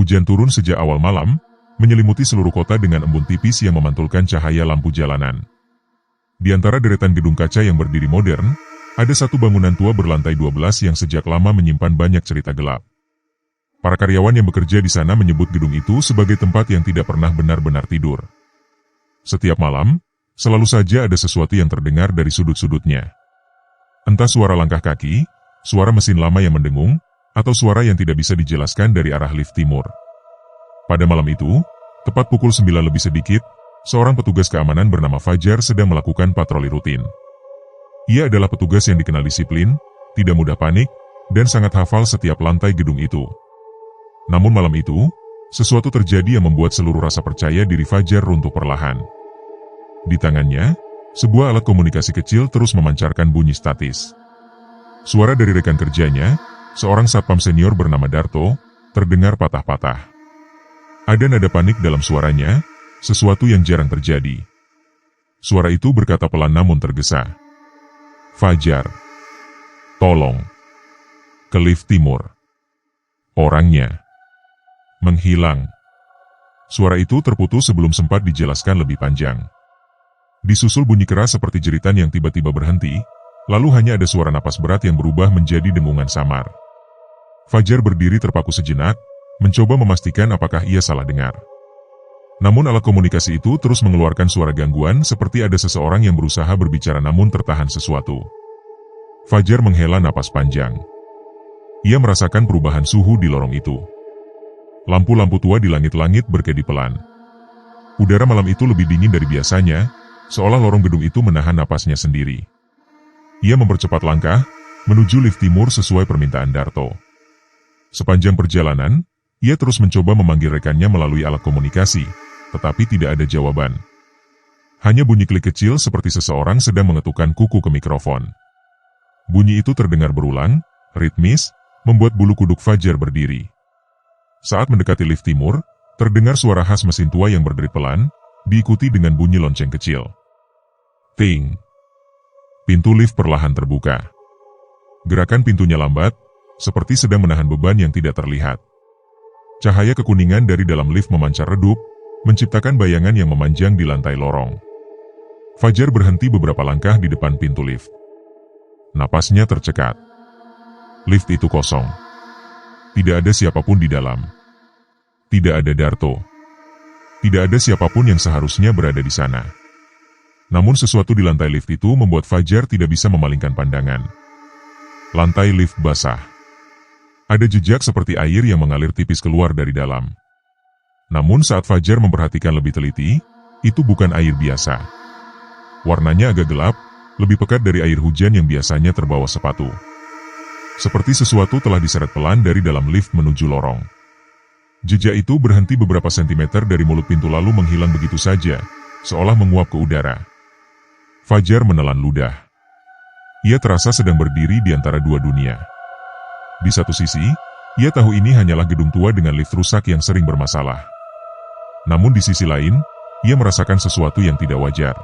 Hujan turun sejak awal malam, menyelimuti seluruh kota dengan embun tipis yang memantulkan cahaya lampu jalanan. Di antara deretan gedung kaca yang berdiri modern, ada satu bangunan tua berlantai 12 yang sejak lama menyimpan banyak cerita gelap. Para karyawan yang bekerja di sana menyebut gedung itu sebagai tempat yang tidak pernah benar-benar tidur. Setiap malam, selalu saja ada sesuatu yang terdengar dari sudut-sudutnya. Entah suara langkah kaki, suara mesin lama yang mendengung, atau suara yang tidak bisa dijelaskan dari arah lift timur. Pada malam itu, tepat pukul 9 lebih sedikit, seorang petugas keamanan bernama Fajar sedang melakukan patroli rutin. Ia adalah petugas yang dikenal disiplin, tidak mudah panik, dan sangat hafal setiap lantai gedung itu. Namun malam itu, sesuatu terjadi yang membuat seluruh rasa percaya diri Fajar runtuh perlahan. Di tangannya, sebuah alat komunikasi kecil terus memancarkan bunyi statis. Suara dari rekan kerjanya, seorang satpam senior bernama Darto, terdengar patah-patah. Ada nada panik dalam suaranya, sesuatu yang jarang terjadi. Suara itu berkata pelan namun tergesa. Fajar, tolong. Ke lift timur. Orangnya menghilang. Suara itu terputus sebelum sempat dijelaskan lebih panjang. Disusul bunyi keras seperti jeritan yang tiba-tiba berhenti, lalu hanya ada suara napas berat yang berubah menjadi dengungan samar. Fajar berdiri terpaku sejenak, mencoba memastikan apakah ia salah dengar. Namun alat komunikasi itu terus mengeluarkan suara gangguan seperti ada seseorang yang berusaha berbicara namun tertahan sesuatu. Fajar menghela napas panjang. Ia merasakan perubahan suhu di lorong itu. Lampu-lampu tua di langit-langit berkedip pelan. Udara malam itu lebih dingin dari biasanya, seolah lorong gedung itu menahan napasnya sendiri. Ia mempercepat langkah, menuju lift timur sesuai permintaan Darto. Sepanjang perjalanan, ia terus mencoba memanggil rekannya melalui alat komunikasi, tetapi tidak ada jawaban. Hanya bunyi klik kecil seperti seseorang sedang mengetukkan kuku ke mikrofon. Bunyi itu terdengar berulang, ritmis, membuat bulu kuduk Fajar berdiri. Saat mendekati lift timur, terdengar suara khas mesin tua yang berderit pelan, diikuti dengan bunyi lonceng kecil. Ting! Pintu lift perlahan terbuka. Gerakan pintunya lambat, seperti sedang menahan beban yang tidak terlihat. Cahaya kekuningan dari dalam lift memancar redup, menciptakan bayangan yang memanjang di lantai lorong. Fajar berhenti beberapa langkah di depan pintu lift. Napasnya tercekat. Lift itu kosong. Tidak ada siapapun di dalam. Tidak ada Darto. Tidak ada siapapun yang seharusnya berada di sana. Namun sesuatu di lantai lift itu membuat Fajar tidak bisa memalingkan pandangan. Lantai lift basah. Ada jejak seperti air yang mengalir tipis keluar dari dalam. Namun saat Fajar memperhatikan lebih teliti, itu bukan air biasa. Warnanya agak gelap, lebih pekat dari air hujan yang biasanya terbawa sepatu. Seperti sesuatu telah diseret pelan dari dalam lift menuju lorong. Jejak itu berhenti beberapa sentimeter dari mulut pintu lalu menghilang begitu saja, seolah menguap ke udara. Fajar menelan ludah. Ia terasa sedang berdiri di antara dua dunia. Di satu sisi, ia tahu ini hanyalah gedung tua dengan lift rusak yang sering bermasalah. Namun di sisi lain, ia merasakan sesuatu yang tidak wajar.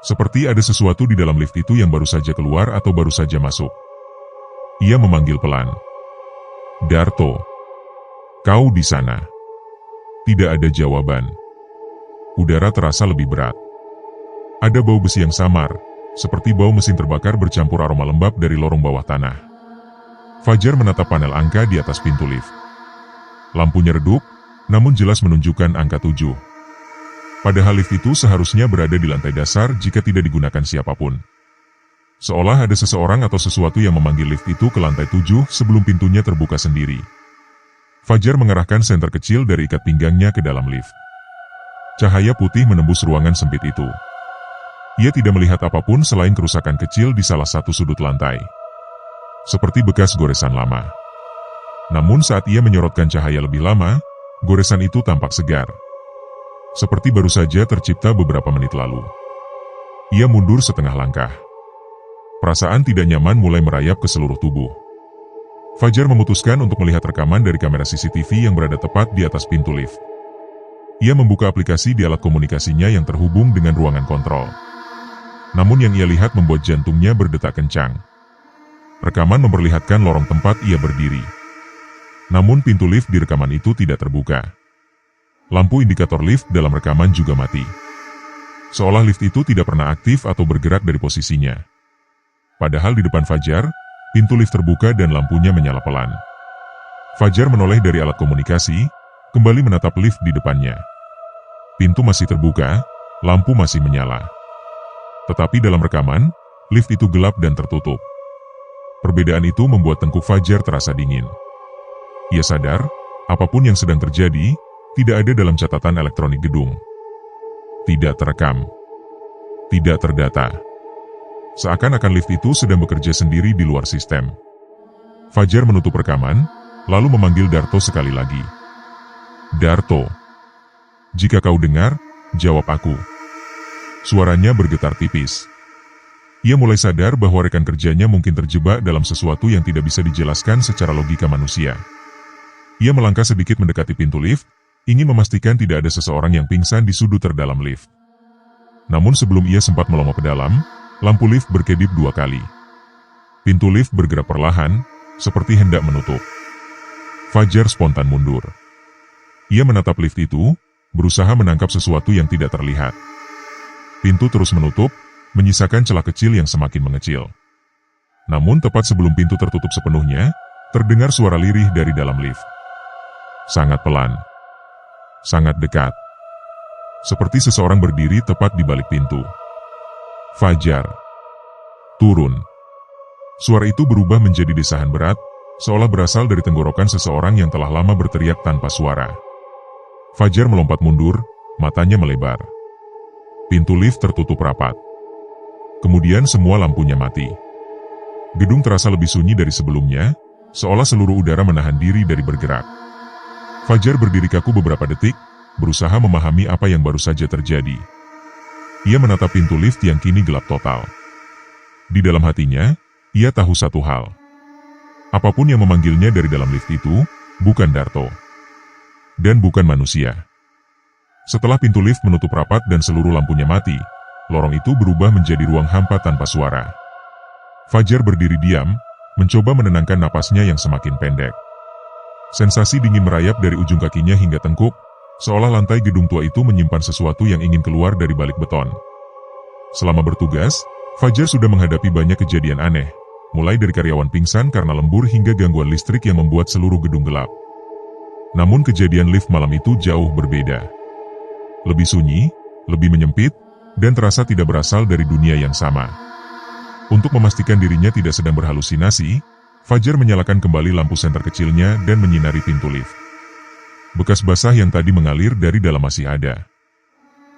Seperti ada sesuatu di dalam lift itu yang baru saja keluar atau baru saja masuk. Ia memanggil pelan. Darto, kau di sana? Tidak ada jawaban. Udara terasa lebih berat. Ada bau besi yang samar, seperti bau mesin terbakar bercampur aroma lembab dari lorong bawah tanah. Fajar menatap panel angka di atas pintu lift. Lampunya redup, namun jelas menunjukkan angka 7. Padahal lift itu seharusnya berada di lantai dasar jika tidak digunakan siapapun. Seolah ada seseorang atau sesuatu yang memanggil lift itu ke lantai 7 sebelum pintunya terbuka sendiri. Fajar mengerahkan senter kecil dari ikat pinggangnya ke dalam lift. Cahaya putih menembus ruangan sempit itu. Ia tidak melihat apapun selain kerusakan kecil di salah satu sudut lantai. Seperti bekas goresan lama. Namun saat ia menyorotkan cahaya lebih lama, goresan itu tampak segar. Seperti baru saja tercipta beberapa menit lalu. Ia mundur setengah langkah. Perasaan tidak nyaman mulai merayap ke seluruh tubuh. Fajar memutuskan untuk melihat rekaman dari kamera CCTV yang berada tepat di atas pintu lift. Ia membuka aplikasi di alat komunikasinya yang terhubung dengan ruangan kontrol. Namun yang ia lihat membuat jantungnya berdetak kencang. Rekaman memperlihatkan lorong tempat ia berdiri. Namun pintu lift di rekaman itu tidak terbuka. Lampu indikator lift dalam rekaman juga mati. Seolah lift itu tidak pernah aktif atau bergerak dari posisinya. Padahal di depan Fajar, pintu lift terbuka dan lampunya menyala pelan. Fajar menoleh dari alat komunikasi, kembali menatap lift di depannya. Pintu masih terbuka, lampu masih menyala. Tetapi dalam rekaman, lift itu gelap dan tertutup. Perbedaan itu membuat tengkuk Fajar terasa dingin. Ia sadar, apapun yang sedang terjadi, tidak ada dalam catatan elektronik gedung. Tidak terekam. Tidak terdata. Seakan-akan lift itu sedang bekerja sendiri di luar sistem. Fajar menutup rekaman, lalu memanggil Darto sekali lagi. Darto. Jika kau dengar, jawab aku. Suaranya bergetar tipis. Ia mulai sadar bahwa rekan kerjanya mungkin terjebak dalam sesuatu yang tidak bisa dijelaskan secara logika manusia. Ia melangkah sedikit mendekati pintu lift, ingin memastikan tidak ada seseorang yang pingsan di sudut terdalam lift. Namun sebelum ia sempat melongo ke dalam, lampu lift berkedip 2 kali. Pintu lift bergerak perlahan, seperti hendak menutup. Fajar spontan mundur. Ia menatap lift itu, berusaha menangkap sesuatu yang tidak terlihat. Pintu terus menutup, menyisakan celah kecil yang semakin mengecil. Namun tepat sebelum pintu tertutup sepenuhnya, terdengar suara lirih dari dalam lift. Sangat pelan. Sangat dekat. Seperti seseorang berdiri tepat di balik pintu. Fajar. Turun. Suara itu berubah menjadi desahan berat, seolah berasal dari tenggorokan seseorang yang telah lama berteriak tanpa suara. Fajar melompat mundur, matanya melebar. Pintu lift tertutup rapat. Kemudian semua lampunya mati. Gedung terasa lebih sunyi dari sebelumnya, seolah seluruh udara menahan diri dari bergerak. Fajar berdiri kaku beberapa detik, berusaha memahami apa yang baru saja terjadi. Ia menatap pintu lift yang kini gelap total. Di dalam hatinya, ia tahu satu hal. Apapun yang memanggilnya dari dalam lift itu, bukan Darto. Dan bukan manusia. Setelah pintu lift menutup rapat dan seluruh lampunya mati, lorong itu berubah menjadi ruang hampa tanpa suara. Fajar berdiri diam, mencoba menenangkan napasnya yang semakin pendek. Sensasi dingin merayap dari ujung kakinya hingga tengkuk, seolah lantai gedung tua itu menyimpan sesuatu yang ingin keluar dari balik beton. Selama bertugas, Fajar sudah menghadapi banyak kejadian aneh, mulai dari karyawan pingsan karena lembur hingga gangguan listrik yang membuat seluruh gedung gelap. Namun kejadian lift malam itu jauh berbeda. Lebih sunyi, lebih menyempit, dan terasa tidak berasal dari dunia yang sama. Untuk memastikan dirinya tidak sedang berhalusinasi, Fajar menyalakan kembali lampu senter kecilnya dan menyinari pintu lift. Bekas basah yang tadi mengalir dari dalam masih ada.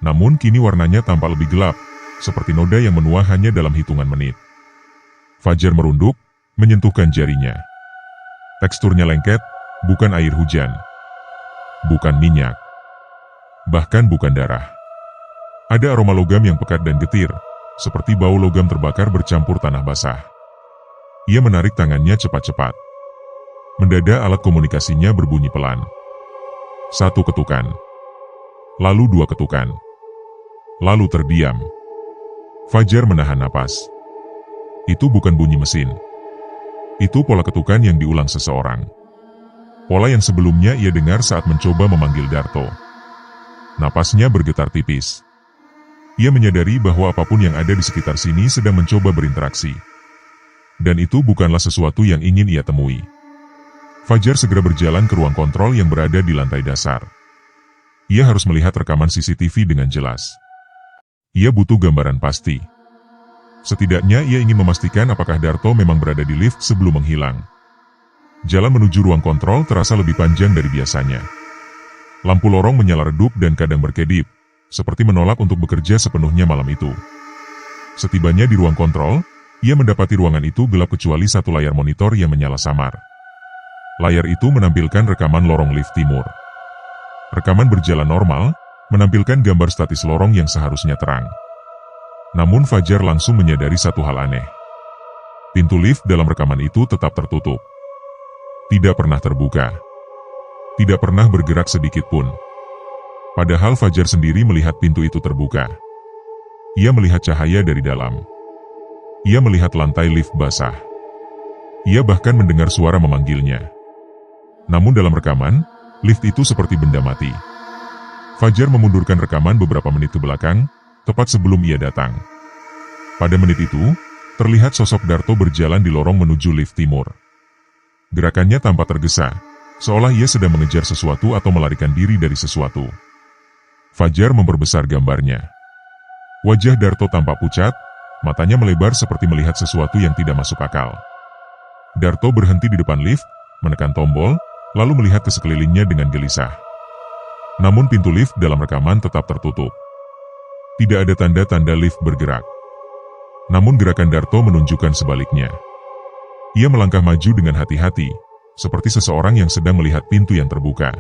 Namun kini warnanya tampak lebih gelap, seperti noda yang menua hanya dalam hitungan menit. Fajar merunduk, menyentuhkan jarinya. Teksturnya lengket, bukan air hujan. Bukan minyak. Bahkan bukan darah. Ada aroma logam yang pekat dan getir, seperti bau logam terbakar bercampur tanah basah. Ia menarik tangannya cepat-cepat. Mendadak alat komunikasinya berbunyi pelan. 1 ketukan. Lalu 2 ketukan. Lalu terdiam. Fajar menahan napas. Itu bukan bunyi mesin. Itu pola ketukan yang diulang seseorang. Pola yang sebelumnya ia dengar saat mencoba memanggil Darto. Napasnya bergetar tipis. Ia menyadari bahwa apapun yang ada di sekitar sini sedang mencoba berinteraksi. Dan itu bukanlah sesuatu yang ingin ia temui. Fajar segera berjalan ke ruang kontrol yang berada di lantai dasar. Ia harus melihat rekaman CCTV dengan jelas. Ia butuh gambaran pasti. Setidaknya ia ingin memastikan apakah Darto memang berada di lift sebelum menghilang. Jalan menuju ruang kontrol terasa lebih panjang dari biasanya. Lampu lorong menyala redup dan kadang berkedip, seperti menolak untuk bekerja sepenuhnya malam itu. Setibanya di ruang kontrol, ia mendapati ruangan itu gelap kecuali satu layar monitor yang menyala samar. Layar itu menampilkan rekaman lorong lift timur. Rekaman berjalan normal, menampilkan gambar statis lorong yang seharusnya terang. Namun Fajar langsung menyadari satu hal aneh. Pintu lift dalam rekaman itu tetap tertutup. Tidak pernah terbuka. Tidak pernah bergerak sedikit pun. Padahal Fajar sendiri melihat pintu itu terbuka. Ia melihat cahaya dari dalam. Ia melihat lantai lift basah. Ia bahkan mendengar suara memanggilnya. Namun dalam rekaman, lift itu seperti benda mati. Fajar memundurkan rekaman beberapa menit ke belakang, tepat sebelum ia datang. Pada menit itu, terlihat sosok Darto berjalan di lorong menuju lift timur. Gerakannya tampak tergesa, seolah ia sedang mengejar sesuatu atau melarikan diri dari sesuatu. Fajar memperbesar gambarnya. Wajah Darto tampak pucat, matanya melebar seperti melihat sesuatu yang tidak masuk akal. Darto berhenti di depan lift, menekan tombol, lalu melihat ke sekelilingnya dengan gelisah. Namun pintu lift dalam rekaman tetap tertutup. Tidak ada tanda-tanda lift bergerak. Namun gerakan Darto menunjukkan sebaliknya. Ia melangkah maju dengan hati-hati, seperti seseorang yang sedang melihat pintu yang terbuka.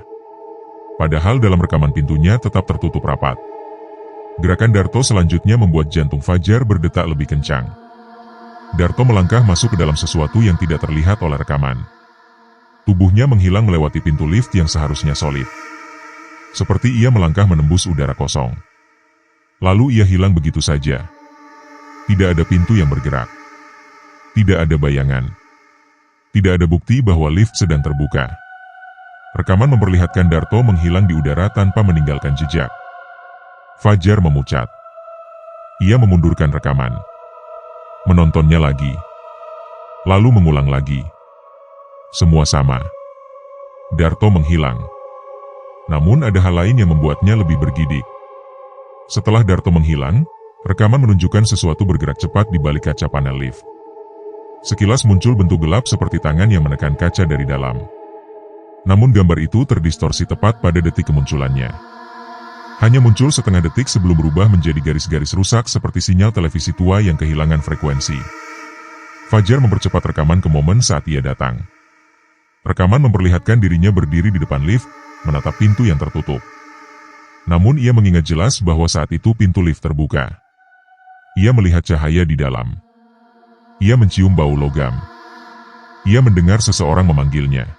Padahal dalam rekaman pintunya tetap tertutup rapat. Gerakan Darto selanjutnya membuat jantung Fajar berdetak lebih kencang. Darto melangkah masuk ke dalam sesuatu yang tidak terlihat oleh rekaman. Tubuhnya menghilang melewati pintu lift yang seharusnya solid. Seperti ia melangkah menembus udara kosong. Lalu ia hilang begitu saja. Tidak ada pintu yang bergerak. Tidak ada bayangan. Tidak ada bukti bahwa lift sedang terbuka. Rekaman memperlihatkan Darto menghilang di udara tanpa meninggalkan jejak. Fajar memucat. Ia memundurkan rekaman. Menontonnya lagi. Lalu mengulang lagi. Semua sama. Darto menghilang. Namun ada hal lain yang membuatnya lebih bergidik. Setelah Darto menghilang, rekaman menunjukkan sesuatu bergerak cepat di balik kaca panel lift. Sekilas muncul bentuk gelap seperti tangan yang menekan kaca dari dalam. Namun gambar itu terdistorsi tepat pada detik kemunculannya. Hanya muncul setengah detik sebelum berubah menjadi garis-garis rusak seperti sinyal televisi tua yang kehilangan frekuensi. Fajar mempercepat rekaman ke momen saat ia datang. Rekaman memperlihatkan dirinya berdiri di depan lift, menatap pintu yang tertutup. Namun ia mengingat jelas bahwa saat itu pintu lift terbuka. Ia melihat cahaya di dalam. Ia mencium bau logam. Ia mendengar seseorang memanggilnya.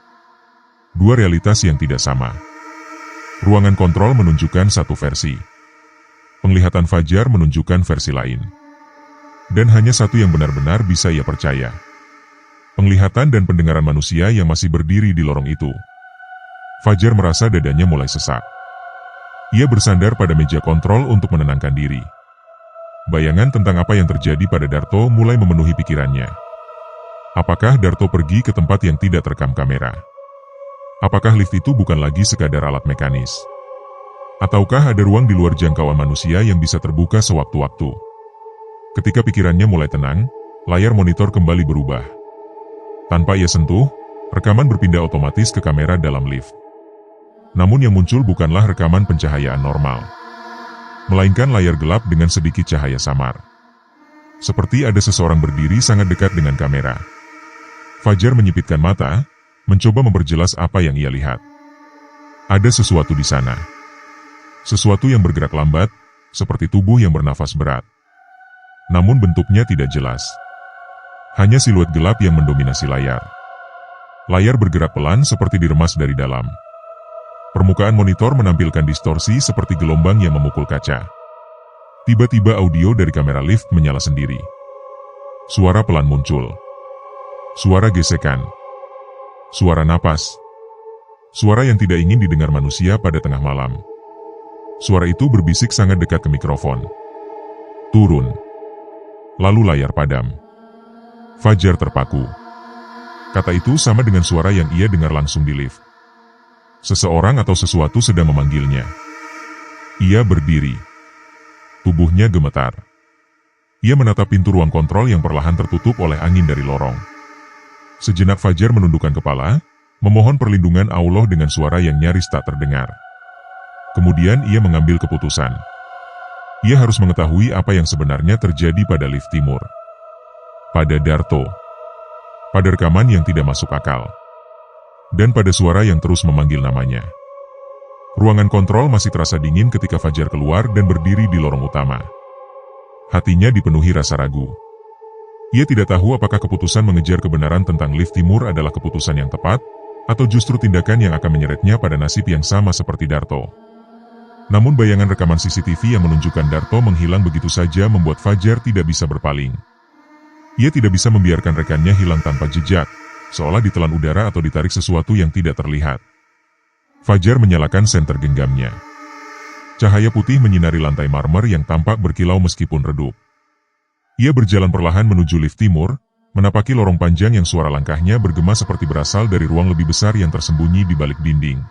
Dua realitas yang tidak sama. Ruangan kontrol menunjukkan satu versi. Penglihatan Fajar menunjukkan versi lain. Dan hanya satu yang benar-benar bisa ia percaya. Penglihatan dan pendengaran manusia yang masih berdiri di lorong itu. Fajar merasa dadanya mulai sesak. Ia bersandar pada meja kontrol untuk menenangkan diri. Bayangan tentang apa yang terjadi pada Darto mulai memenuhi pikirannya. Apakah Darto pergi ke tempat yang tidak terekam kamera? Apakah lift itu bukan lagi sekadar alat mekanis? Ataukah ada ruang di luar jangkauan manusia yang bisa terbuka sewaktu-waktu? Ketika pikirannya mulai tenang, layar monitor kembali berubah. Tanpa ia sentuh, rekaman berpindah otomatis ke kamera dalam lift. Namun yang muncul bukanlah rekaman pencahayaan normal, melainkan layar gelap dengan sedikit cahaya samar. Seperti ada seseorang berdiri sangat dekat dengan kamera. Fajar menyipitkan mata, mencoba memperjelas apa yang ia lihat. Ada sesuatu di sana. Sesuatu yang bergerak lambat, seperti tubuh yang bernafas berat. Namun bentuknya tidak jelas. Hanya siluet gelap yang mendominasi layar. Layar bergerak pelan seperti diremas dari dalam. Permukaan monitor menampilkan distorsi seperti gelombang yang memukul kaca. Tiba-tiba audio dari kamera lift menyala sendiri. Suara pelan muncul. Suara gesekan. Suara napas. Suara yang tidak ingin didengar manusia pada tengah malam. Suara itu berbisik sangat dekat ke mikrofon. Turun. Lalu layar padam. Fajar terpaku. Kata itu sama dengan suara yang ia dengar langsung di lift. Seseorang atau sesuatu sedang memanggilnya. Ia berdiri. Tubuhnya gemetar. Ia menatap pintu ruang kontrol yang perlahan tertutup oleh angin dari lorong. Sejenak Fajar menundukkan kepala, memohon perlindungan Allah dengan suara yang nyaris tak terdengar. Kemudian ia mengambil keputusan. Ia harus mengetahui apa yang sebenarnya terjadi pada lift timur. Pada Darto. Pada rekaman yang tidak masuk akal. Dan pada suara yang terus memanggil namanya. Ruangan kontrol masih terasa dingin ketika Fajar keluar dan berdiri di lorong utama. Hatinya dipenuhi rasa ragu. Ia tidak tahu apakah keputusan mengejar kebenaran tentang lift timur adalah keputusan yang tepat, atau justru tindakan yang akan menyeretnya pada nasib yang sama seperti Darto. Namun bayangan rekaman CCTV yang menunjukkan Darto menghilang begitu saja membuat Fajar tidak bisa berpaling. Ia tidak bisa membiarkan rekannya hilang tanpa jejak, seolah ditelan udara atau ditarik sesuatu yang tidak terlihat. Fajar menyalakan senter genggamnya. Cahaya putih menyinari lantai marmer yang tampak berkilau meskipun redup. Ia berjalan perlahan menuju lift timur, menapaki lorong panjang yang suara langkahnya bergema seperti berasal dari ruang lebih besar yang tersembunyi di balik dinding.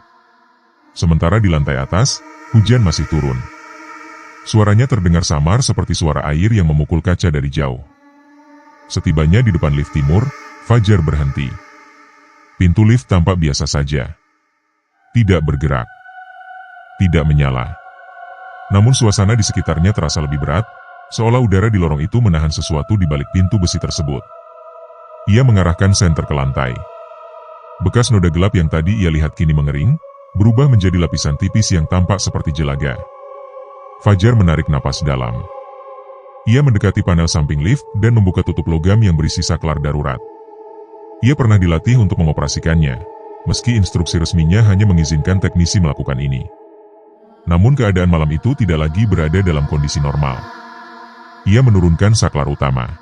Sementara di lantai atas, hujan masih turun. Suaranya terdengar samar seperti suara air yang memukul kaca dari jauh. Setibanya di depan lift timur, Fajar berhenti. Pintu lift tampak biasa saja. Tidak bergerak. Tidak menyala. Namun suasana di sekitarnya terasa lebih berat, seolah udara di lorong itu menahan sesuatu di balik pintu besi tersebut. Ia mengarahkan senter ke lantai. Bekas noda gelap yang tadi ia lihat kini mengering, berubah menjadi lapisan tipis yang tampak seperti jelaga. Fajar menarik napas dalam. Ia mendekati panel samping lift dan membuka tutup logam yang berisi saklar darurat. Ia pernah dilatih untuk mengoperasikannya, meski instruksi resminya hanya mengizinkan teknisi melakukan ini. Namun keadaan malam itu tidak lagi berada dalam kondisi normal. Ia menurunkan saklar utama.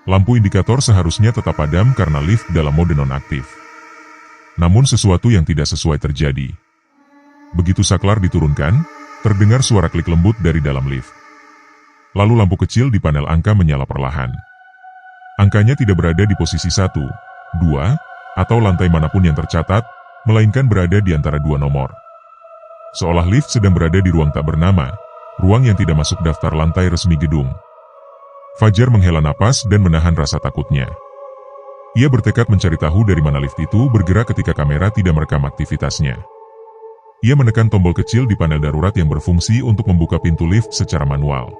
Lampu indikator seharusnya tetap padam karena lift dalam mode nonaktif. Namun sesuatu yang tidak sesuai terjadi. Begitu saklar diturunkan, terdengar suara klik lembut dari dalam lift. Lalu lampu kecil di panel angka menyala perlahan. Angkanya tidak berada di posisi 1, 2, atau lantai manapun yang tercatat, melainkan berada di antara dua nomor. Seolah lift sedang berada di ruang tak bernama, ruang yang tidak masuk daftar lantai resmi gedung. Fajar menghela napas dan menahan rasa takutnya. Ia bertekad mencari tahu dari mana lift itu bergerak ketika kamera tidak merekam aktivitasnya. Ia menekan tombol kecil di panel darurat yang berfungsi untuk membuka pintu lift secara manual.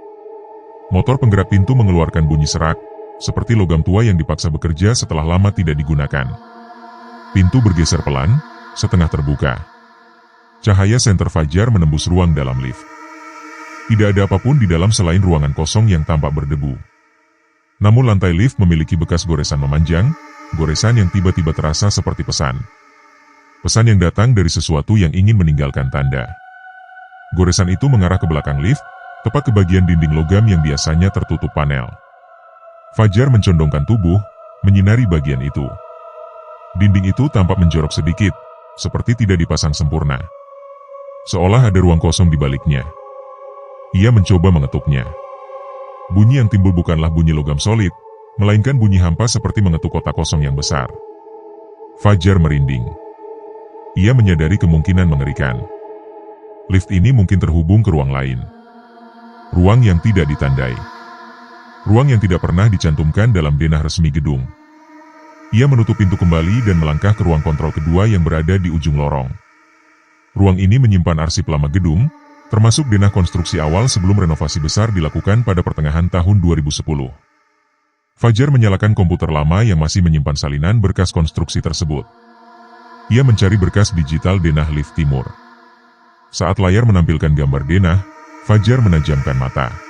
Motor penggerak pintu mengeluarkan bunyi serak, seperti logam tua yang dipaksa bekerja setelah lama tidak digunakan. Pintu bergeser pelan, setengah terbuka. Cahaya senter Fajar menembus ruang dalam lift. Tidak ada apapun di dalam selain ruangan kosong yang tampak berdebu. Namun lantai lift memiliki bekas goresan memanjang, goresan yang tiba-tiba terasa seperti pesan. Pesan yang datang dari sesuatu yang ingin meninggalkan tanda. Goresan itu mengarah ke belakang lift, tepat ke bagian dinding logam yang biasanya tertutup panel. Fajar mencondongkan tubuh, menyinari bagian itu. Dinding itu tampak menjorok sedikit, seperti tidak dipasang sempurna. Seolah ada ruang kosong di baliknya. Ia mencoba mengetuknya. Bunyi yang timbul bukanlah bunyi logam solid, melainkan bunyi hampa seperti mengetuk kotak kosong yang besar. Fajar merinding. Ia menyadari kemungkinan mengerikan. Lift ini mungkin terhubung ke ruang lain. Ruang yang tidak ditandai. Ruang yang tidak pernah dicantumkan dalam denah resmi gedung. Ia menutup pintu kembali dan melangkah ke ruang kontrol kedua yang berada di ujung lorong. Ruang ini menyimpan arsip lama gedung, termasuk denah konstruksi awal sebelum renovasi besar dilakukan pada pertengahan tahun 2010. Fajar menyalakan komputer lama yang masih menyimpan salinan berkas konstruksi tersebut. Ia mencari berkas digital denah lift timur. Saat layar menampilkan gambar denah, Fajar menajamkan mata.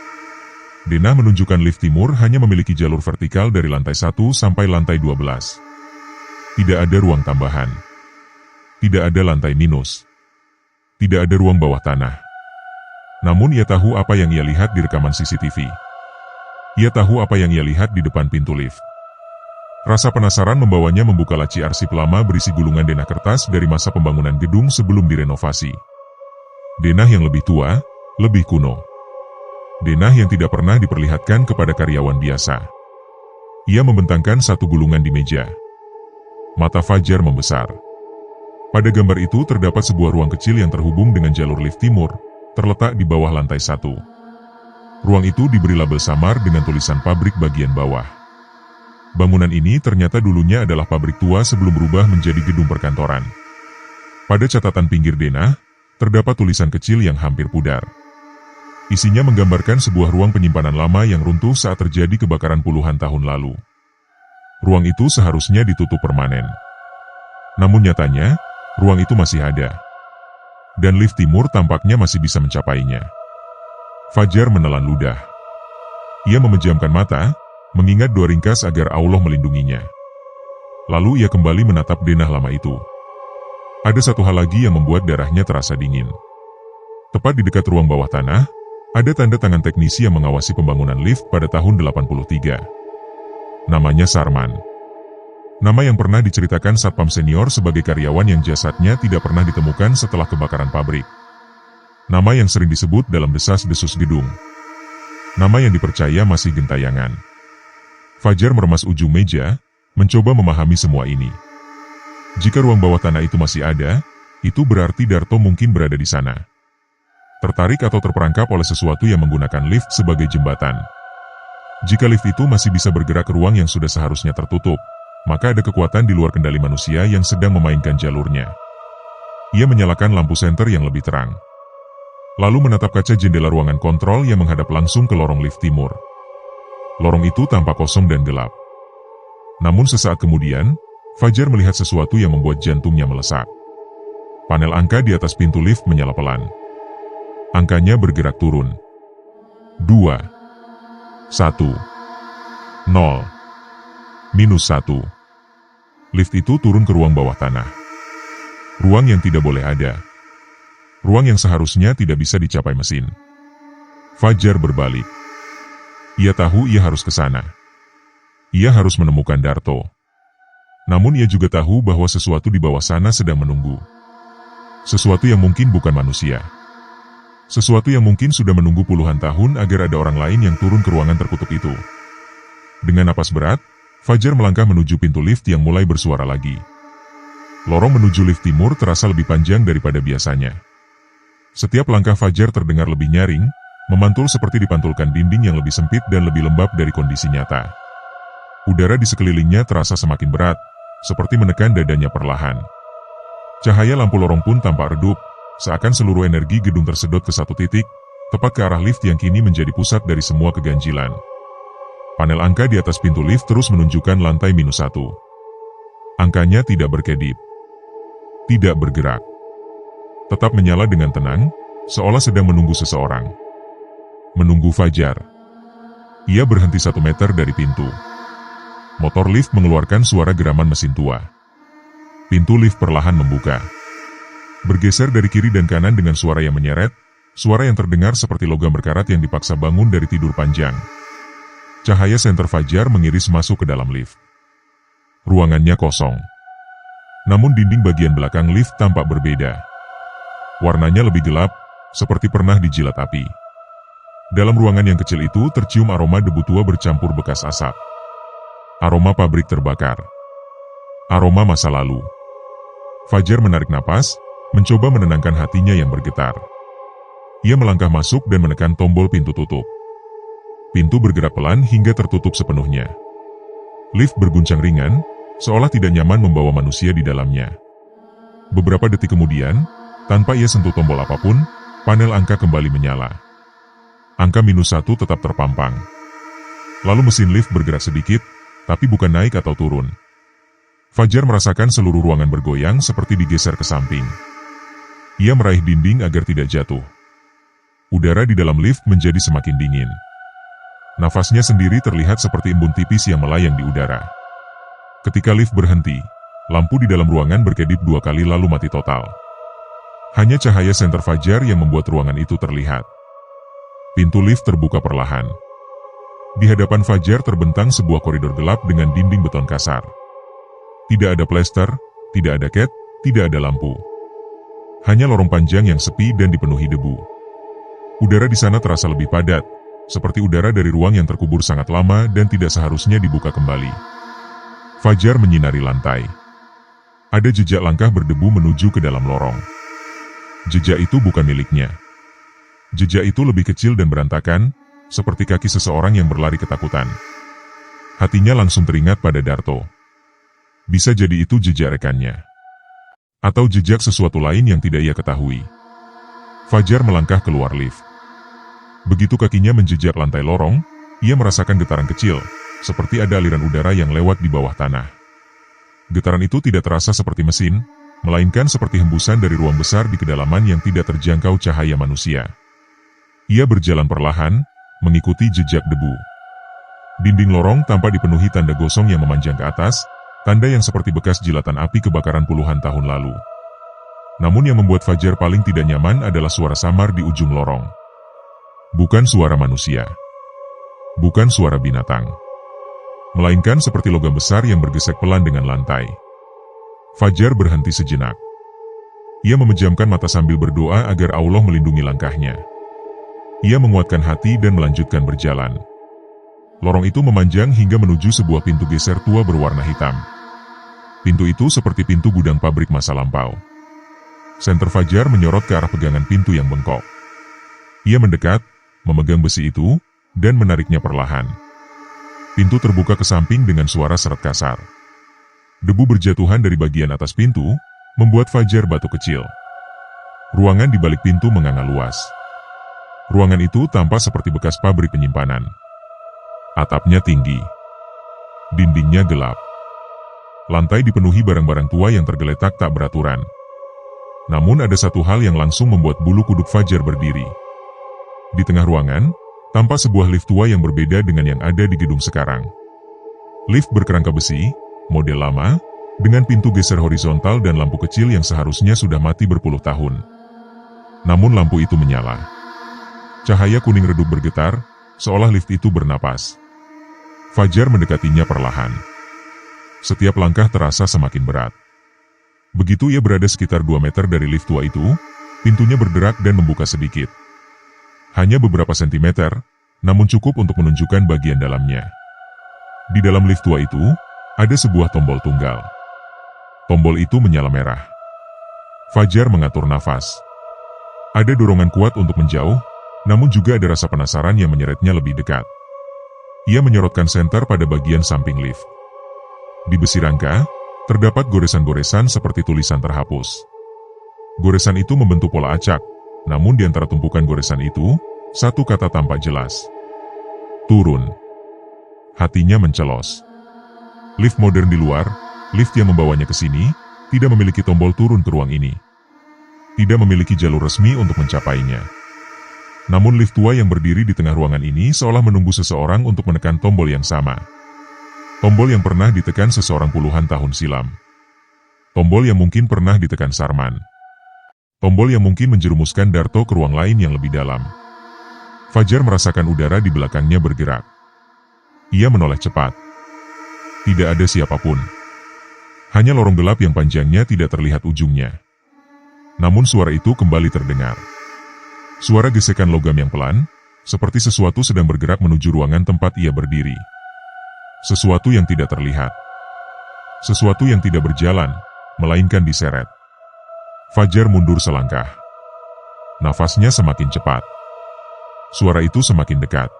Denah menunjukkan lift timur hanya memiliki jalur vertikal dari lantai 1 sampai lantai 12. Tidak ada ruang tambahan. Tidak ada lantai minus. Tidak ada ruang bawah tanah. Namun ia tahu apa yang ia lihat di rekaman CCTV. Ia tahu apa yang ia lihat di depan pintu lift. Rasa penasaran membawanya membuka laci arsip lama berisi gulungan denah kertas dari masa pembangunan gedung sebelum direnovasi. Denah yang lebih tua, lebih kuno. Denah yang tidak pernah diperlihatkan kepada karyawan biasa. Ia membentangkan satu gulungan di meja. Mata Fajar membesar. Pada gambar itu terdapat sebuah ruang kecil yang terhubung dengan jalur lift timur, terletak di bawah lantai 1. Ruang itu diberi label samar dengan tulisan pabrik bagian bawah. Bangunan ini ternyata dulunya adalah pabrik tua sebelum berubah menjadi gedung perkantoran. Pada catatan pinggir denah, terdapat tulisan kecil yang hampir pudar. Isinya menggambarkan sebuah ruang penyimpanan lama yang runtuh saat terjadi kebakaran puluhan tahun lalu. Ruang itu seharusnya ditutup permanen. Namun nyatanya, ruang itu masih ada. Dan lift timur tampaknya masih bisa mencapainya. Fajar menelan ludah. Ia memejamkan mata, mengingat doa ringkas agar Allah melindunginya. Lalu ia kembali menatap denah lama itu. Ada satu hal lagi yang membuat darahnya terasa dingin. Tepat di dekat ruang bawah tanah, ada tanda tangan teknisi yang mengawasi pembangunan lift pada tahun 83. Namanya Sarman. Nama yang pernah diceritakan Satpam Senior sebagai karyawan yang jasadnya tidak pernah ditemukan setelah kebakaran pabrik. Nama yang sering disebut dalam desas-desus gedung. Nama yang dipercaya masih gentayangan. Fajar meremas ujung meja, mencoba memahami semua ini. Jika ruang bawah tanah itu masih ada, itu berarti Darto mungkin berada di sana. Tertarik atau terperangkap oleh sesuatu yang menggunakan lift sebagai jembatan. Jika lift itu masih bisa bergerak ke ruang yang sudah seharusnya tertutup, maka ada kekuatan di luar kendali manusia yang sedang memainkan jalurnya. Ia menyalakan lampu senter yang lebih terang. Lalu menatap kaca jendela ruangan kontrol yang menghadap langsung ke lorong lift timur. Lorong itu tampak kosong dan gelap. Namun sesaat kemudian, Fajar melihat sesuatu yang membuat jantungnya melesak. Panel angka di atas pintu lift menyala pelan. Angkanya bergerak turun. 2, 1, 0, -1. Lift itu turun ke ruang bawah tanah. Ruang yang tidak boleh ada. Ruang yang seharusnya tidak bisa dicapai mesin. Fajar berbalik. Ia tahu ia harus ke sana. Ia harus menemukan Darto. Namun ia juga tahu bahwa sesuatu di bawah sana sedang menunggu. Sesuatu yang mungkin bukan manusia. Sesuatu yang mungkin sudah menunggu puluhan tahun agar ada orang lain yang turun ke ruangan terkutuk itu. Dengan napas berat, Fajar melangkah menuju pintu lift yang mulai bersuara lagi. Lorong menuju lift timur terasa lebih panjang daripada biasanya. Setiap langkah Fajar terdengar lebih nyaring, memantul seperti dipantulkan dinding yang lebih sempit dan lebih lembab dari kondisi nyata. Udara di sekelilingnya terasa semakin berat, seperti menekan dadanya perlahan. Cahaya lampu lorong pun tampak redup, seakan seluruh energi gedung tersedot ke satu titik, tepat ke arah lift yang kini menjadi pusat dari semua keganjilan. Panel angka di atas pintu lift terus menunjukkan lantai -1. Angkanya tidak berkedip. Tidak bergerak. Tetap menyala dengan tenang, seolah sedang menunggu seseorang. Menunggu Fajar. Ia berhenti 1 meter dari pintu. Motor lift mengeluarkan suara geraman mesin tua. Pintu lift perlahan membuka. Bergeser dari kiri dan kanan dengan suara yang menyeret, suara yang terdengar seperti logam berkarat yang dipaksa bangun dari tidur panjang. Cahaya senter Fajar mengiris masuk ke dalam lift. Ruangannya kosong. Namun dinding bagian belakang lift tampak berbeda. Warnanya lebih gelap, seperti pernah dijilat api. Dalam ruangan yang kecil itu tercium aroma debu tua bercampur bekas asap. Aroma pabrik terbakar. Aroma masa lalu. Fajar menarik napas, mencoba menenangkan hatinya yang bergetar. Ia melangkah masuk dan menekan tombol pintu tutup. Pintu bergerak pelan hingga tertutup sepenuhnya. Lift berguncang ringan, seolah tidak nyaman membawa manusia di dalamnya. Beberapa detik kemudian, tanpa ia sentuh tombol apapun, panel angka kembali menyala. Angka -1 tetap terpampang. Lalu mesin lift bergerak sedikit, tapi bukan naik atau turun. Fajar merasakan seluruh ruangan bergoyang seperti digeser ke samping. Ia meraih dinding agar tidak jatuh. Udara di dalam lift menjadi semakin dingin. Nafasnya sendiri terlihat seperti embun tipis yang melayang di udara. Ketika lift berhenti, lampu di dalam ruangan berkedip 2 kali lalu mati total. Hanya cahaya senter Fajar yang membuat ruangan itu terlihat. Pintu lift terbuka perlahan. Di hadapan Fajar terbentang sebuah koridor gelap dengan dinding beton kasar. Tidak ada plester, tidak ada cat, tidak ada lampu. Hanya lorong panjang yang sepi dan dipenuhi debu. Udara di sana terasa lebih padat, seperti udara dari ruang yang terkubur sangat lama dan tidak seharusnya dibuka kembali. Fajar menyinari lantai. Ada jejak langkah berdebu menuju ke dalam lorong. Jejak itu bukan miliknya. Jejak itu lebih kecil dan berantakan, seperti kaki seseorang yang berlari ketakutan. Hatinya langsung teringat pada Darto. Bisa jadi itu jejak rekannya. Atau jejak sesuatu lain yang tidak ia ketahui. Fajar melangkah keluar lift. Begitu kakinya menjejak lantai lorong, ia merasakan getaran kecil, seperti ada aliran udara yang lewat di bawah tanah. Getaran itu tidak terasa seperti mesin, melainkan seperti hembusan dari ruang besar di kedalaman yang tidak terjangkau cahaya manusia. Ia berjalan perlahan, mengikuti jejak debu. Dinding lorong tampak dipenuhi tanda gosong yang memanjang ke atas, tanda yang seperti bekas jilatan api kebakaran puluhan tahun lalu. Namun yang membuat Fajar paling tidak nyaman adalah suara samar di ujung lorong. Bukan suara manusia. Bukan suara binatang. melainkan seperti logam besar yang bergesek pelan dengan lantai. Fajar berhenti sejenak. Ia memejamkan mata sambil berdoa agar Allah melindungi langkahnya. Ia menguatkan hati dan melanjutkan berjalan. Lorong itu memanjang hingga menuju sebuah pintu geser tua berwarna hitam. Pintu itu seperti pintu gudang pabrik masa lampau. Senter Fajar menyorot ke arah pegangan pintu yang bengkok. Ia mendekat, memegang besi itu, dan menariknya perlahan. Pintu terbuka ke samping dengan suara seret kasar. Debu berjatuhan dari bagian atas pintu, membuat Fajar batuk kecil. Ruangan di balik pintu menganga luas. Ruangan itu tampak seperti bekas pabrik penyimpanan. Atapnya tinggi. Dindingnya gelap. Lantai dipenuhi barang-barang tua yang tergeletak tak beraturan. Namun ada satu hal yang langsung membuat bulu kuduk Fajar berdiri. Di tengah ruangan, tampak sebuah lift tua yang berbeda dengan yang ada di gedung sekarang. Lift berkerangka besi, model lama, dengan pintu geser horizontal dan lampu kecil yang seharusnya sudah mati berpuluh tahun. Namun lampu itu menyala. Cahaya kuning redup bergetar, seolah lift itu bernapas. Fajar mendekatinya perlahan. Setiap langkah terasa semakin berat. Begitu ia berada sekitar 2 meter dari lift tua itu, pintunya berderak dan membuka sedikit. Hanya beberapa sentimeter, namun cukup untuk menunjukkan bagian dalamnya. Di dalam lift tua itu, ada sebuah tombol tunggal. Tombol itu menyala merah. Fajar mengatur nafas. Ada dorongan kuat untuk menjauh, namun juga ada rasa penasaran yang menyeretnya lebih dekat. Ia menyorotkan senter pada bagian samping lift. Di besi rangka, terdapat goresan-goresan seperti tulisan terhapus. Goresan itu membentuk pola acak, namun di antara tumpukan goresan itu, satu kata tampak jelas. Turun. Hatinya mencelos. Lift modern di luar, lift yang membawanya ke sini, tidak memiliki tombol turun ke ruang ini. Tidak memiliki jalur resmi untuk mencapainya. Namun lift tua yang berdiri di tengah ruangan ini seolah menunggu seseorang untuk menekan tombol yang sama. Tombol yang pernah ditekan seseorang puluhan tahun silam. Tombol yang mungkin pernah ditekan Sarman. Tombol yang mungkin menjerumuskan Darto ke ruang lain yang lebih dalam. Fajar merasakan udara di belakangnya bergerak. Ia menoleh cepat. Tidak ada siapapun. Hanya lorong gelap yang panjangnya tidak terlihat ujungnya. Namun suara itu kembali terdengar. Suara gesekan logam yang pelan, seperti sesuatu sedang bergerak menuju ruangan tempat ia berdiri. Sesuatu yang tidak terlihat. Sesuatu yang tidak berjalan, melainkan diseret. Fajar mundur selangkah. Nafasnya semakin cepat. Suara itu semakin dekat.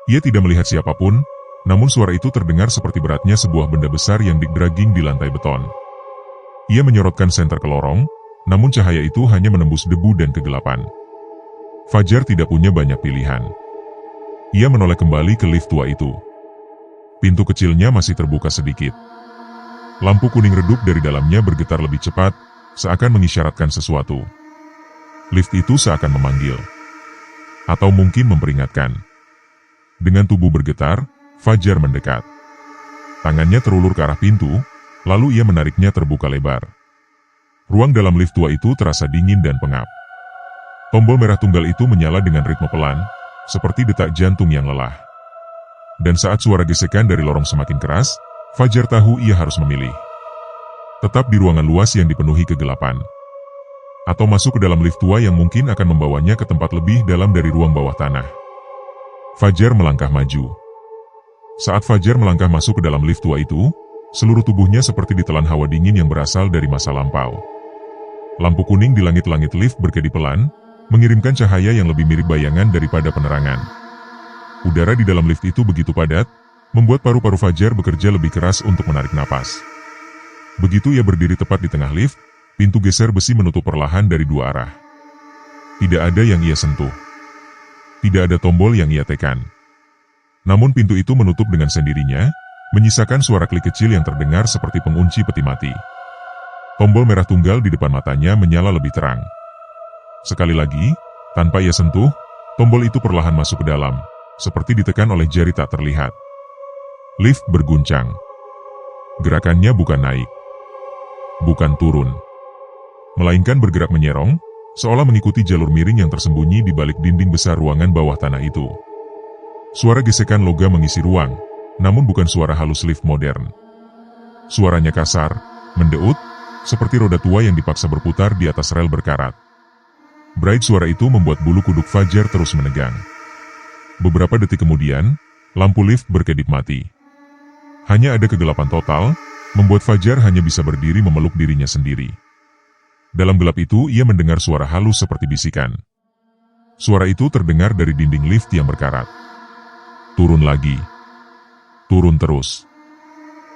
Ia tidak melihat siapapun, namun suara itu terdengar seperti beratnya sebuah benda besar yang didragging di lantai beton. Ia menyorotkan senter ke lorong, namun cahaya itu hanya menembus debu dan kegelapan. Fajar tidak punya banyak pilihan. Ia menoleh kembali ke lift tua itu. Pintu kecilnya masih terbuka sedikit. Lampu kuning redup dari dalamnya bergetar lebih cepat, seakan mengisyaratkan sesuatu. Lift itu seakan memanggil. Atau mungkin memperingatkan. Dengan tubuh bergetar, Fajar mendekat. Tangannya terulur ke arah pintu, lalu ia menariknya terbuka lebar. Ruang dalam lift tua itu terasa dingin dan pengap. Tombol merah tunggal itu menyala dengan ritme pelan, seperti detak jantung yang lelah. Dan saat suara gesekan dari lorong semakin keras, Fajar tahu ia harus memilih. Tetap di ruangan luas yang dipenuhi kegelapan. Atau masuk ke dalam lift tua yang mungkin akan membawanya ke tempat lebih dalam dari ruang bawah tanah. Fajar melangkah maju. Saat Fajar melangkah masuk ke dalam lift tua itu, seluruh tubuhnya seperti ditelan hawa dingin yang berasal dari masa lampau. Lampu kuning di langit-langit lift berkedip pelan, mengirimkan cahaya yang lebih mirip bayangan daripada penerangan. Udara di dalam lift itu begitu padat, membuat paru-paru Fajar bekerja lebih keras untuk menarik napas. Begitu ia berdiri tepat di tengah lift, pintu geser besi menutup perlahan dari dua arah. Tidak ada yang ia sentuh. Tidak ada tombol yang ia tekan. Namun pintu itu menutup dengan sendirinya, menyisakan suara klik kecil yang terdengar seperti pengunci peti mati. Tombol merah tunggal di depan matanya menyala lebih terang. Sekali lagi, tanpa ia sentuh, tombol itu perlahan masuk ke dalam, seperti ditekan oleh jari tak terlihat. Lift berguncang. Gerakannya bukan naik, bukan turun, melainkan bergerak menyerong, seolah mengikuti jalur miring yang tersembunyi di balik dinding besar ruangan bawah tanah itu. Suara gesekan logam mengisi ruang, namun bukan suara halus lift modern. Suaranya kasar, mendeut, seperti roda tua yang dipaksa berputar di atas rel berkarat. Bright, suara itu membuat bulu kuduk Fajar terus menegang. Beberapa detik kemudian, lampu lift berkedip mati. Hanya ada kegelapan total, membuat Fajar hanya bisa berdiri memeluk dirinya sendiri. Dalam gelap itu ia mendengar suara halus seperti bisikan. Suara itu terdengar dari dinding lift yang berkarat. Turun lagi. Turun terus.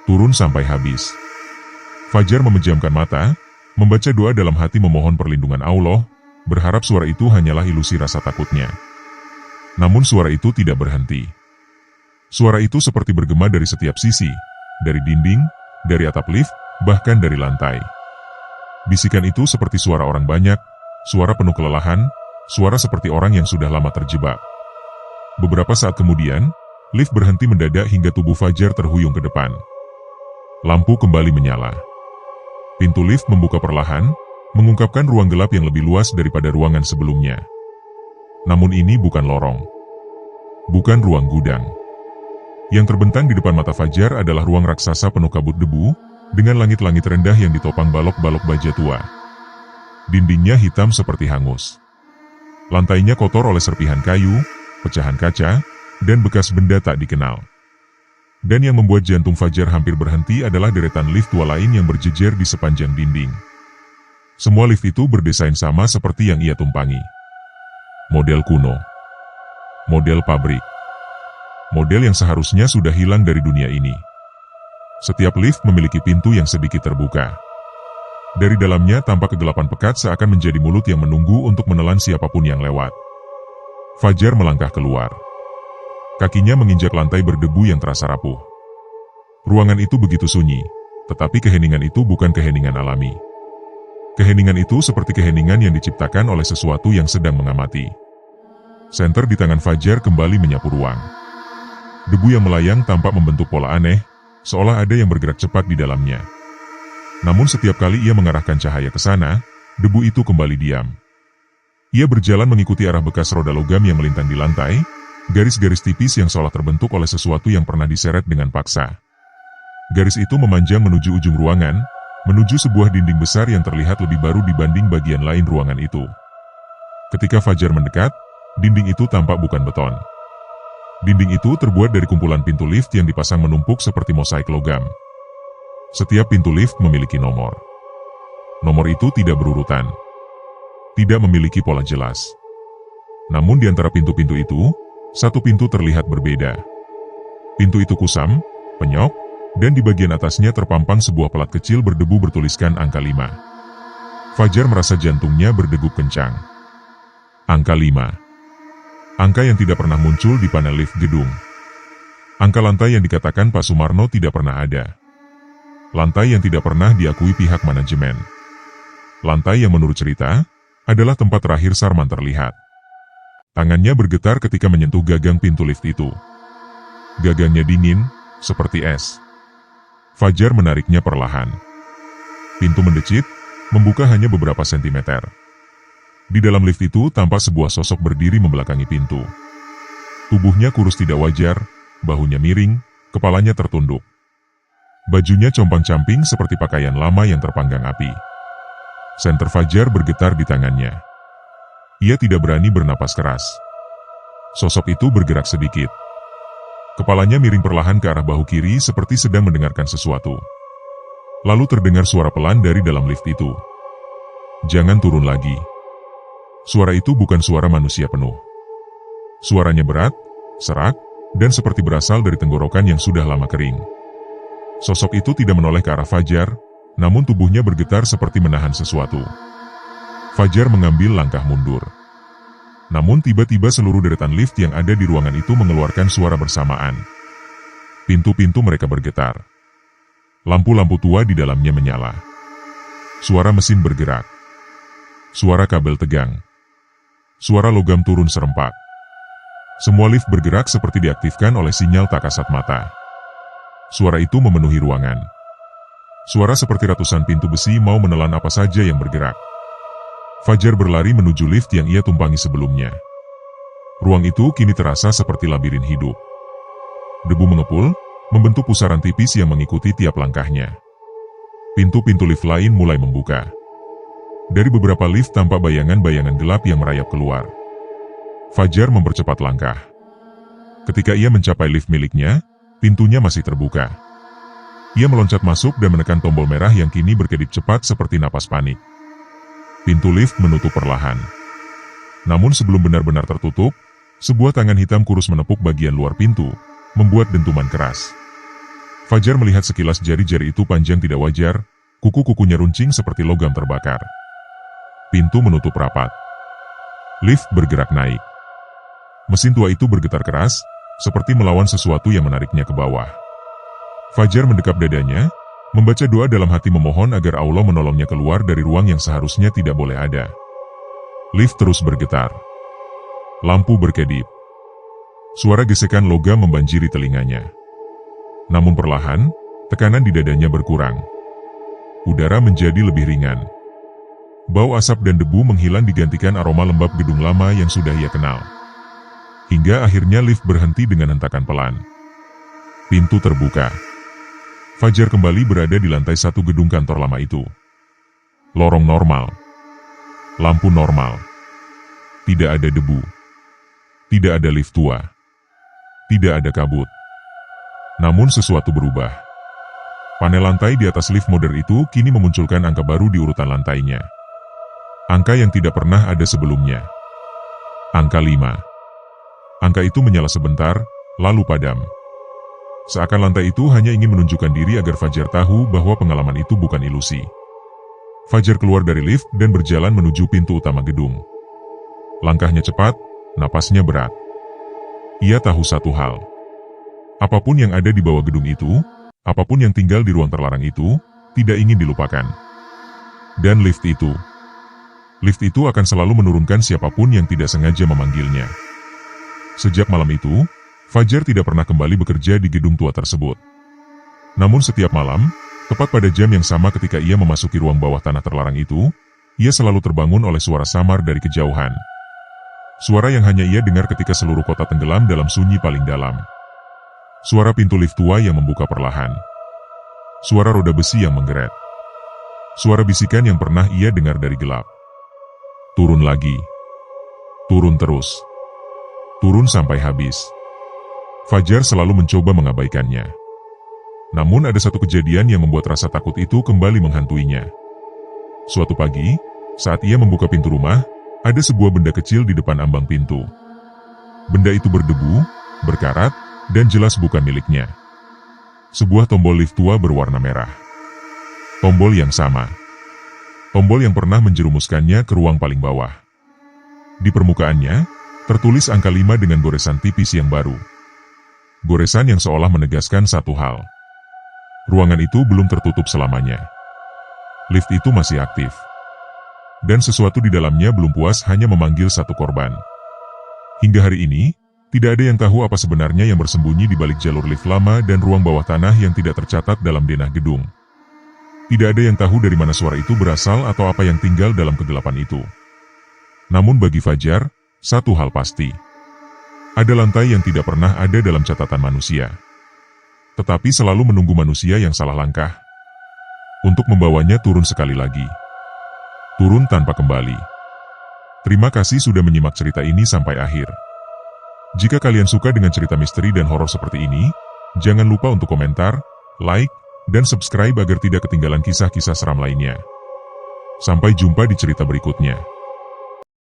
Turun sampai habis. Fajar memejamkan mata, membaca doa dalam hati memohon perlindungan Allah, berharap suara itu hanyalah ilusi rasa takutnya. Namun suara itu tidak berhenti. Suara itu seperti bergema dari setiap sisi, dari dinding, dari atap lift, bahkan dari lantai. Bisikan itu seperti suara orang banyak, suara penuh kelelahan, suara seperti orang yang sudah lama terjebak. Beberapa saat kemudian, lift berhenti mendadak hingga tubuh Fajar terhuyung ke depan. Lampu kembali menyala. Pintu lift membuka perlahan, mengungkapkan ruang gelap yang lebih luas daripada ruangan sebelumnya. Namun ini bukan lorong. Bukan ruang gudang. Yang terbentang di depan mata Fajar adalah ruang raksasa penuh kabut debu, dengan langit-langit rendah yang ditopang balok-balok baja tua. Dindingnya hitam seperti hangus. Lantainya kotor oleh serpihan kayu, pecahan kaca, dan bekas benda tak dikenal. Dan yang membuat jantung Fajar hampir berhenti adalah deretan lift tua lain yang berjejer di sepanjang dinding. Semua lift itu berdesain sama seperti yang ia tumpangi. Model kuno. Model pabrik. Model yang seharusnya sudah hilang dari dunia ini. Setiap lift memiliki pintu yang sedikit terbuka. Dari dalamnya tampak kegelapan pekat seakan menjadi mulut yang menunggu untuk menelan siapapun yang lewat. Fajar melangkah keluar. Kakinya menginjak lantai berdebu yang terasa rapuh. Ruangan itu begitu sunyi, tetapi keheningan itu bukan keheningan alami. Keheningan itu seperti keheningan yang diciptakan oleh sesuatu yang sedang mengamati. Senter di tangan Fajar kembali menyapu ruang. Debu yang melayang tampak membentuk pola aneh, seolah ada yang bergerak cepat di dalamnya. Namun setiap kali ia mengarahkan cahaya ke sana, debu itu kembali diam. Ia berjalan mengikuti arah bekas roda logam yang melintang di lantai, garis-garis tipis yang seolah terbentuk oleh sesuatu yang pernah diseret dengan paksa. Garis itu memanjang menuju ujung ruangan, menuju sebuah dinding besar yang terlihat lebih baru dibanding bagian lain ruangan itu. Ketika Fajar mendekat, dinding itu tampak bukan beton. Dinding itu terbuat dari kumpulan pintu lift yang dipasang menumpuk seperti mosaik logam. Setiap pintu lift memiliki nomor. Nomor itu tidak berurutan. Tidak memiliki pola jelas. Namun di antara pintu-pintu itu, satu pintu terlihat berbeda. Pintu itu kusam, penyok, dan di bagian atasnya terpampang sebuah pelat kecil berdebu bertuliskan angka 5. Fajar merasa jantungnya berdegup kencang. Angka 5. Angka yang tidak pernah muncul di panel lift gedung. Angka lantai yang dikatakan Pak Sumarno tidak pernah ada. Lantai yang tidak pernah diakui pihak manajemen. Lantai yang menurut cerita, adalah tempat terakhir Sarman terlihat. Tangannya bergetar ketika menyentuh gagang pintu lift itu. Gagangnya dingin, seperti es. Fajar menariknya perlahan. Pintu mendecit, membuka hanya beberapa sentimeter. Di dalam lift itu tampak sebuah sosok berdiri membelakangi pintu. Tubuhnya kurus tidak wajar, bahunya miring, kepalanya tertunduk. Bajunya compang-camping seperti pakaian lama yang terpanggang api. Senter Fajar bergetar di tangannya. Ia tidak berani bernapas keras. Sosok itu bergerak sedikit. Kepalanya miring perlahan ke arah bahu kiri seperti sedang mendengarkan sesuatu. Lalu terdengar suara pelan dari dalam lift itu. Jangan turun lagi. Suara itu bukan suara manusia penuh. Suaranya berat, serak, dan seperti berasal dari tenggorokan yang sudah lama kering. Sosok itu tidak menoleh ke arah Fajar, namun tubuhnya bergetar seperti menahan sesuatu. Fajar mengambil langkah mundur. Namun tiba-tiba seluruh deretan lift yang ada di ruangan itu mengeluarkan suara bersamaan. Pintu-pintu mereka bergetar. Lampu-lampu tua di dalamnya menyala. Suara mesin bergerak. Suara kabel tegang. Suara logam turun serempak. Semua lift bergerak seperti diaktifkan oleh sinyal tak kasat mata. Suara itu memenuhi ruangan. Suara seperti ratusan pintu besi mau menelan apa saja yang bergerak. Fajar berlari menuju lift yang ia tumpangi sebelumnya. Ruang itu kini terasa seperti labirin hidup. Debu mengepul, membentuk pusaran tipis yang mengikuti tiap langkahnya. Pintu-pintu lift lain mulai membuka. Dari beberapa lift tampak bayangan-bayangan gelap yang merayap keluar. Fajar mempercepat langkah. Ketika ia mencapai lift miliknya, pintunya masih terbuka. Ia meloncat masuk dan menekan tombol merah yang kini berkedip cepat seperti napas panik. Pintu lift menutup perlahan. Namun sebelum benar-benar tertutup, sebuah tangan hitam kurus menepuk bagian luar pintu, membuat dentuman keras. Fajar melihat sekilas jari-jari itu panjang tidak wajar, kuku-kukunya runcing seperti logam terbakar. Pintu menutup rapat. Lift bergerak naik. Mesin tua itu bergetar keras, seperti melawan sesuatu yang menariknya ke bawah. Fajar mendekap dadanya, membaca doa dalam hati memohon agar Allah menolongnya keluar dari ruang yang seharusnya tidak boleh ada. Lift terus bergetar. Lampu berkedip. Suara gesekan logam membanjiri telinganya. Namun perlahan, tekanan di dadanya berkurang. Udara menjadi lebih ringan. Bau asap dan debu menghilang digantikan aroma lembab gedung lama yang sudah ia kenal. Hingga akhirnya lift berhenti dengan hentakan pelan. Pintu terbuka. Fajar kembali berada di lantai 1 gedung kantor lama itu. Lorong normal. Lampu normal. Tidak ada debu. Tidak ada lift tua. Tidak ada kabut. Namun sesuatu berubah. Panel lantai di atas lift modern itu kini memunculkan angka baru di urutan lantainya. Angka yang tidak pernah ada sebelumnya. Angka 5. Angka itu menyala sebentar, lalu padam. Seakan lantai itu hanya ingin menunjukkan diri agar Fajar tahu bahwa pengalaman itu bukan ilusi. Fajar keluar dari lift dan berjalan menuju pintu utama gedung. Langkahnya cepat, napasnya berat. Ia tahu satu hal. Apapun yang ada di bawah gedung itu, apapun yang tinggal di ruang terlarang itu, tidak ingin dilupakan. Dan lift itu akan selalu menurunkan siapapun yang tidak sengaja memanggilnya. Sejak malam itu, Fajar tidak pernah kembali bekerja di gedung tua tersebut. Namun setiap malam, tepat pada jam yang sama ketika ia memasuki ruang bawah tanah terlarang itu, ia selalu terbangun oleh suara samar dari kejauhan. Suara yang hanya ia dengar ketika seluruh kota tenggelam dalam sunyi paling dalam. Suara pintu lift tua yang membuka perlahan. Suara roda besi yang menggeret. Suara bisikan yang pernah ia dengar dari gelap. Turun lagi. Turun terus. Turun sampai habis. Fajar selalu mencoba mengabaikannya. Namun ada satu kejadian yang membuat rasa takut itu kembali menghantuinya. Suatu pagi, saat ia membuka pintu rumah, ada sebuah benda kecil di depan ambang pintu. Benda itu berdebu, berkarat, dan jelas bukan miliknya. Sebuah tombol lift tua berwarna merah. Tombol yang sama. Tombol yang pernah menjerumuskannya ke ruang paling bawah. Di permukaannya, tertulis angka 5 dengan goresan tipis yang baru. Goresan yang seolah menegaskan satu hal. Ruangan itu belum tertutup selamanya. Lift itu masih aktif. Dan sesuatu di dalamnya belum puas hanya memanggil satu korban. Hingga hari ini, tidak ada yang tahu apa sebenarnya yang bersembunyi di balik jalur lift lama dan ruang bawah tanah yang tidak tercatat dalam denah gedung. Tidak ada yang tahu dari mana suara itu berasal atau apa yang tinggal dalam kegelapan itu. Namun bagi Fajar, satu hal pasti. Ada lantai yang tidak pernah ada dalam catatan manusia. Tetapi selalu menunggu manusia yang salah langkah. Untuk membawanya turun sekali lagi. Turun tanpa kembali. Terima kasih sudah menyimak cerita ini sampai akhir. Jika kalian suka dengan cerita misteri dan horor seperti ini, jangan lupa untuk komentar, like, dan subscribe agar tidak ketinggalan kisah-kisah seram lainnya. Sampai jumpa di cerita berikutnya.